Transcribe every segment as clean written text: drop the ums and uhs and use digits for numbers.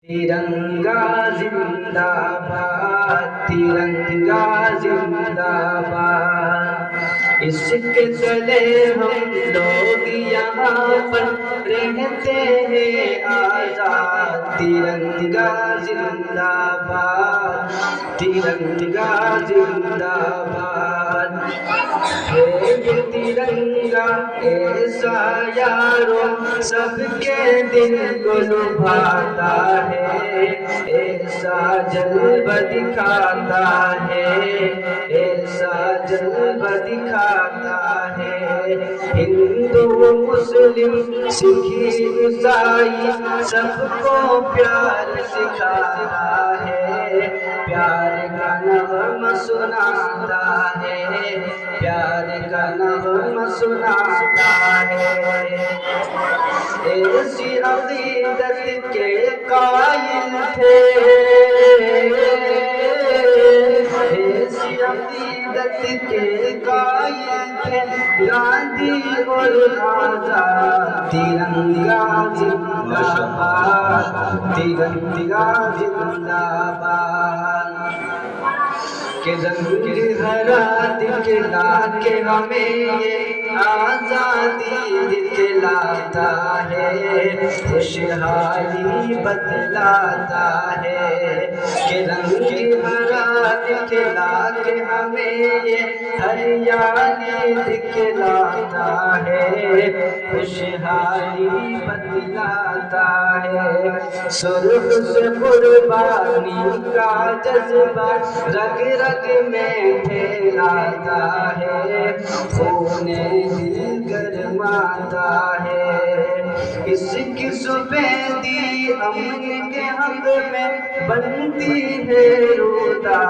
ترنگا زندہ باد، ترنگا زندہ باد، اس کے تلے ہم لوگ یہاں پر رہتے ہیں آزاد۔ ترنگا زندہ باد، ترنگا زندہ باد، ہے یہ ترنگا ایسا یارو سب کے دل کو لبھاتا ہے، ایسا جلوہ دکھاتا ہے، ایسا جلوہ دکھاتا ہے۔ ہندو مسلم سکھ عیسائی سب کو پیار سکھاتا ہے، پیار کا نغمہ سناتا ہے، پیار کا نغمہ سناتا ہے۔ ایسی عقیدت کے قائل تھے، ایسی عقیدت کے قائل تھے گاندھی اور آزاد۔ ترنگا زندہ باد، ترنگا زندہ باد، کہ رنگ ہرا دکھلا کے ہمیں یہ آزادی دکھلاتا ہے، خوشحالی بتلاتا ہے، کہ رنگ ہرا دکھلا کے ہمیں یہ ہریالی دکھلاتا ہے، خوشحالی بتلاتا ہے۔ سرخ سے قربانی کا جذبہ رگ رگ میں پھیلاتا ہے، خون دل گرماتا ہے۔ اس کی سفیدی امن کے حق میں بنتی ہے رودا۔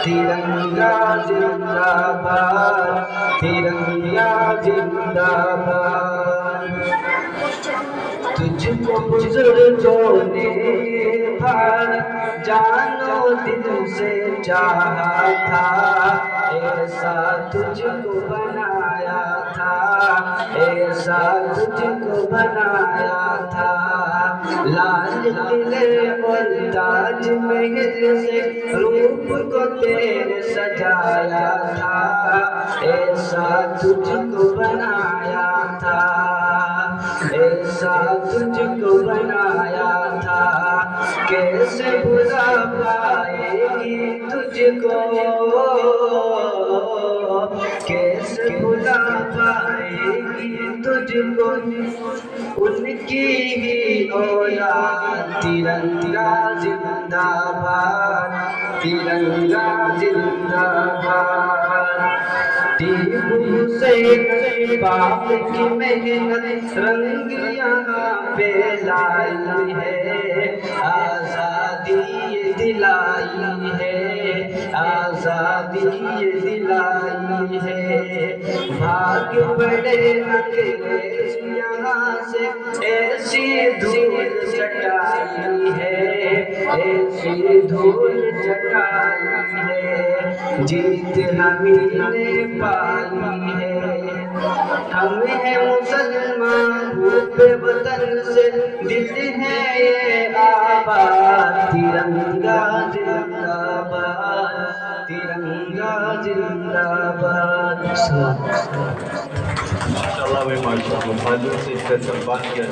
ترنگا زندہ باد، ترنگا زندہ باد، تجھ کو بزرگوں نے بھارت جان و دل سے چاہا تھا، ایسا تجھ کو بنایا تھا، ایسا تجھ کو بنایا تھا۔ لال قلعے اور تاج محل سے روپ کو تیرے سجایا تھا، ایسا تجھ کو بنایا تھا، ایسا تجھ کو بنایا تھا۔ کیسے بھلا پائے گی تجھ کو، کیسے بھلا پائے گی تجھ کو ان کی ہی اولاد۔ ترنگا زندہ باد، ترنگا زندہ باد، ٹیپو سے باپ کی محنت رنگ یہاں پہ لائی ہے، آزادی دلائی ہے، آزادی دلائی ہے۔ بھاگ پڑے انگریز یہاں سے ایسی دھول چٹائی ہے، ایسی دھول چٹائی ہے، جیت ہمیں نے پائی ہے۔ ہم ہیں مسلمان حب وطن سے دل ہے یہ آباد۔ ترنگا زندہ باد، ترنگا زندہ باد۔ ماشاءاللہ بھائی، ماشاءاللہ، معلوم سے اس کا سلمان کیا